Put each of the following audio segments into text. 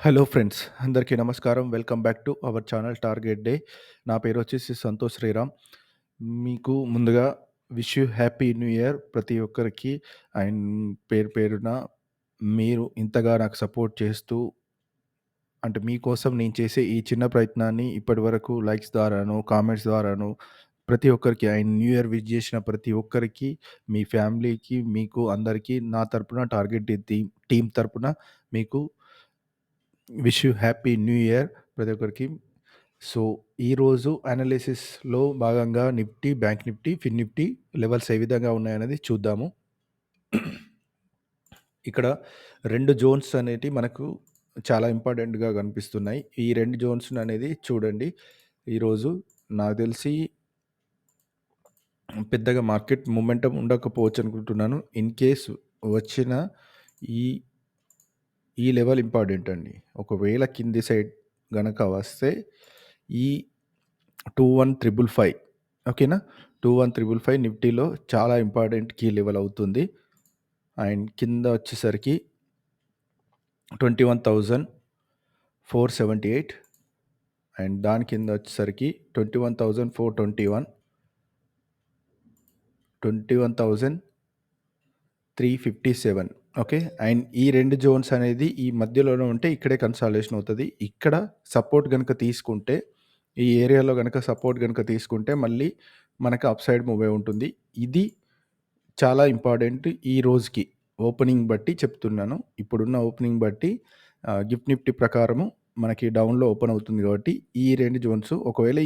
Hello friends, అందరికీ నమస్కారం. Welcome back to our channel target day. నా పేరు వచ్చేసి సంతోష్ శ్రీరామ్. మీకు ముందుగా wish you happy new year ప్రతి ఒక్కరికి. అండ్ పేరు పేరున మీరు ఇంతగా నాకు సపోర్ట్ చేస్తూ, అంటే మీకోసం నేను చేసే ఈ చిన్న ప్రయత్నాన్ని ఇప్పటివరకు లైక్స్ ద్వారాను, కామెంట్స్ ద్వారాను ప్రతి ఒక్కరికి అండ్ న్యూ ఇయర్ విష్ చేసిన ప్రతి ఒక్కరికి, మీ ఫ్యామిలీకి, మీకు అందరికీ నా తరపున టార్గెట్ డే టీమ్ తరపున మీకు wish you happy new year ప్రతి ఒక్కరికి. సో, ఈరోజు అనాలిసిస్‌లో భాగంగా నిఫ్టీ, బ్యాంక్ నిఫ్టీ, ఫిన్ నిఫ్టీ లెవెల్స్ ఏ విధంగా ఉన్నాయనేది చూద్దాము. ఇక్కడ 2 జోన్స్ అనేటివి మనకు చాలా ఇంపార్టెంట్‌గా కనిపిస్తున్నాయి. ఈ 2 జోన్స్ అనేది చూడండి. ఈరోజు నాకు తెలిసి పెద్దగా మార్కెట్ మొమెంటమ్ ఉండకపోవచ్చు అనుకుంటున్నాను. ఇన్ కేస్ వచ్చిన ఈ ఈ లెవెల్ ఇంపార్టెంట్ అండి. ఒకవేళ కింది సైడ్ గనక వస్తే ఈ 21,555 ఓకేనా? 21,555 నిఫ్టీలో చాలా ఇంపార్టెంట్ కీ లెవెల్ అవుతుంది. అండ్ కింద వచ్చేసరికి 21,478 అండ్ దాని కింద వచ్చేసరికి 21,421, 21,357 ఓకే. అండ్ ఈ 2 జోన్స్ అనేది ఈ మధ్యలోనే ఉంటే ఇక్కడే కన్సాలిడేషన్ అవుతది. ఇక్కడ సపోర్ట్ గనుక తీసుకుంటే, ఈ ఏరియాలో గనక సపోర్ట్ గనుక తీసుకుంటే మళ్ళీ మనకు అప్ సైడ్ మూవ్ అయి ఉంటుంది. ఇది చాలా ఇంపార్టెంట్ ఈ రోజుకి. ఓపెనింగ్ బట్టి చెప్తున్నాను. ఇప్పుడున్న ఓపెనింగ్ బట్టి గిఫ్ట్ నిఫ్టీ ప్రకారము మనకి డౌన్‌లో ఓపెన్ అవుతుంది కాబట్టి ఈ 2 జోన్స్ ఒకవేళ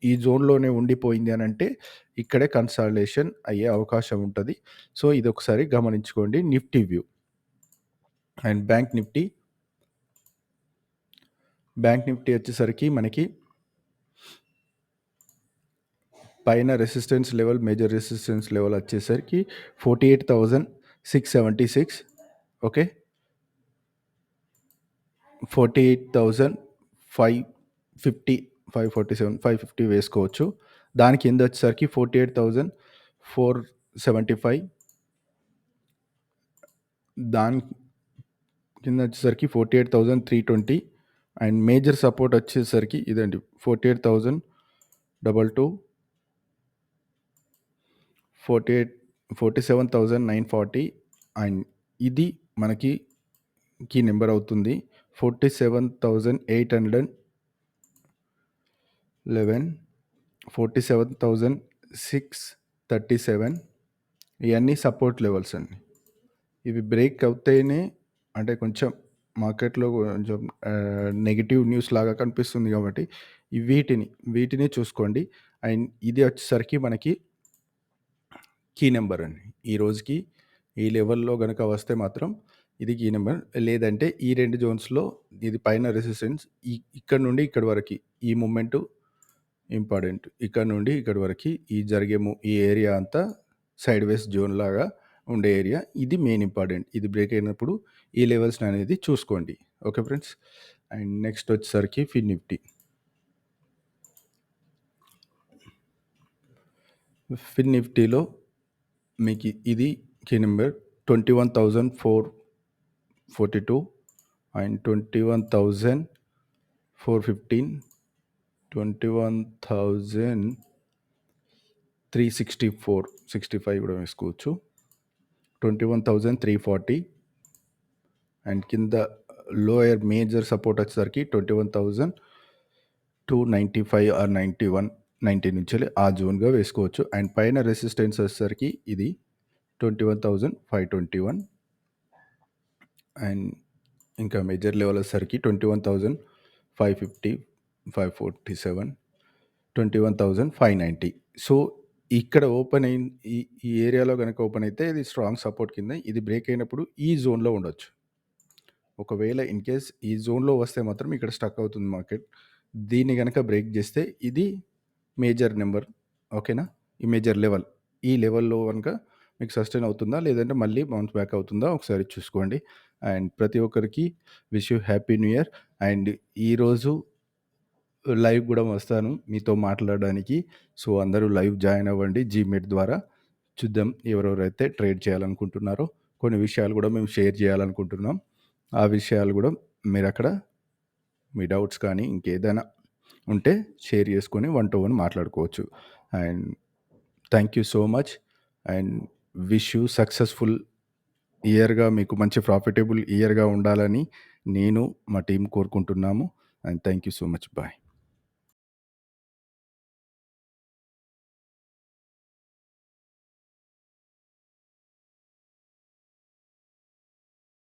ఈ జోన్‌లోనే ఉండిపోయింది అనంటే ఇక్కడే కన్సాలిడేషన్ అయ్యే అవకాశం ఉంటది. సో, ఇదొకసారి గమనించుకోండి. Nifty view. And bank Nifty వచ్చేసరికి మనకి పైన resistance level, major resistance level వచ్చేసరికి 48,676 ఓకే. 48,550, 547, 550 వేసుకోవచ్చు. దాని కింద వచ్చేసరికి 48,475, దాని కింద వచ్చేసరికి 48,320 అండ్ మేజర్ సపోర్ట్ వచ్చేసరికి ఇదండి 48,022, 47,940 అండ్ ఇది మనకి కీ నెంబర్ అవుతుంది. 47,811, 47,637 ఇవన్నీ సపోర్ట్ లెవెల్స్ అండి. ఇవి బ్రేక్ అవుతేనే అంటే కొంచెం మార్కెట్‌లో కొంచెం నెగెటివ్ న్యూస్ లాగా కనిపిస్తుంది కాబట్టి వీటిని చూసుకోండి. అండ్ ఇది వచ్చేసరికి మనకి కీ నెంబర్ అండి. ఈ రోజుకి ఈ లెవెల్‌లో గనక వస్తే మాత్రం ఇది కీ నెంబర్. లేదంటే ఈ 2 జోన్స్‌లో ఇది పైన రెసిస్టెన్స్ ఇక్కడ నుండి ఇక్కడి వరకి ఈ మూవ్‌మెంటు ఇంపార్టెంట్. ఇక్కడ నుండి ఇక్కడి వరకి ఈ జరిగే ఈ ఏరియా అంతా సైడ్‌వేస్ జోన్ లాగా ఉండే ఏరియా. ఇది మెయిన్ ఇంపార్టెంట్. ఇది బ్రేక్ అయినప్పుడు ఈ లెవెల్స్‌ని అనేది చూసుకోండి. Okay friends. అండ్ నెక్స్ట్ వచ్చేసరికి ఫిన్ నిఫ్టీ. ఫిన్ నిఫ్టీలో మీకు ఇది కీ నెంబర్ 21,442 అండ్ 21,415, 21,364, 65 కూడా వేసుకోవచ్చు. 21,340 అండ్ కింద లోయర్ మేజర్ సపోర్ట్ వచ్చేసరికి 21,295 ఆర్ 91, 90 నుంచి ఆ జోన్‌గా వేసుకోవచ్చు. అండ్ పైన రెసిస్టెన్స్ వచ్చేసరికి ఇది 21,521 అండ్ ఇంకా మేజర్ లెవెల్ వచ్చేసరికి 21,550, 547, 21,590. సో, ఇక్కడ ఓపెన్ అయింది ఈ ఏరియాలో గనక ఓపెన్ అయితే ఇది స్ట్రాంగ్ సపోర్ట్ కింద. ఇది బ్రేక్ అయినప్పుడు ఈ జోన్‌లో ఉండొచ్చు. ఒకవేళ ఇన్ కేస్ ఈ జోన్‌లో వస్తే మాత్రం ఇక్కడ స్టక్ అవుతుంది మార్కెట్. దీన్ని గనక బ్రేక్ చేస్తే ఇది మేజర్ నెంబర్ ఓకేనా? ఈ మేజర్ లెవెల్. ఈ లెవెల్‌లో గనక మీకు సస్టైన్ అవుతుందా? లేదంటే మళ్ళీ బౌన్స్ బ్యాక్ అవుతుందా? ఒకసారి చూసుకోండి. అండ్ ప్రతి ఒక్కరికి wish you happy new year. And ఈరోజు లైవ్ కూడా వస్తాను మీతో మాట్లాడడానికి. సో, అందరూ లైవ్ జాయిన్ అవ్వండి జీమీట్ ద్వారా. చూద్దాం ఎవరెవరైతే ట్రేడ్ చేయాలనుకుంటున్నారో కొన్ని విషయాలు కూడా మేము షేర్ చేయాలనుకుంటున్నాం. ఆ విషయాలు కూడా మీరక్కడ మీ డౌట్స్ కానీ ఇంకేదైనా ఉంటే షేర్ చేసుకొని వన్ టు వన్ మాట్లాడుకోవచ్చు. And thank you so much and wish you successful ఇయర్‌గా మీకు మంచి ప్రాఫిటబుల్ ఇయర్‌గా ఉండాలని నేను, మా టీమ్ కోరుకుంటున్నాము. And thank you so much. Bye.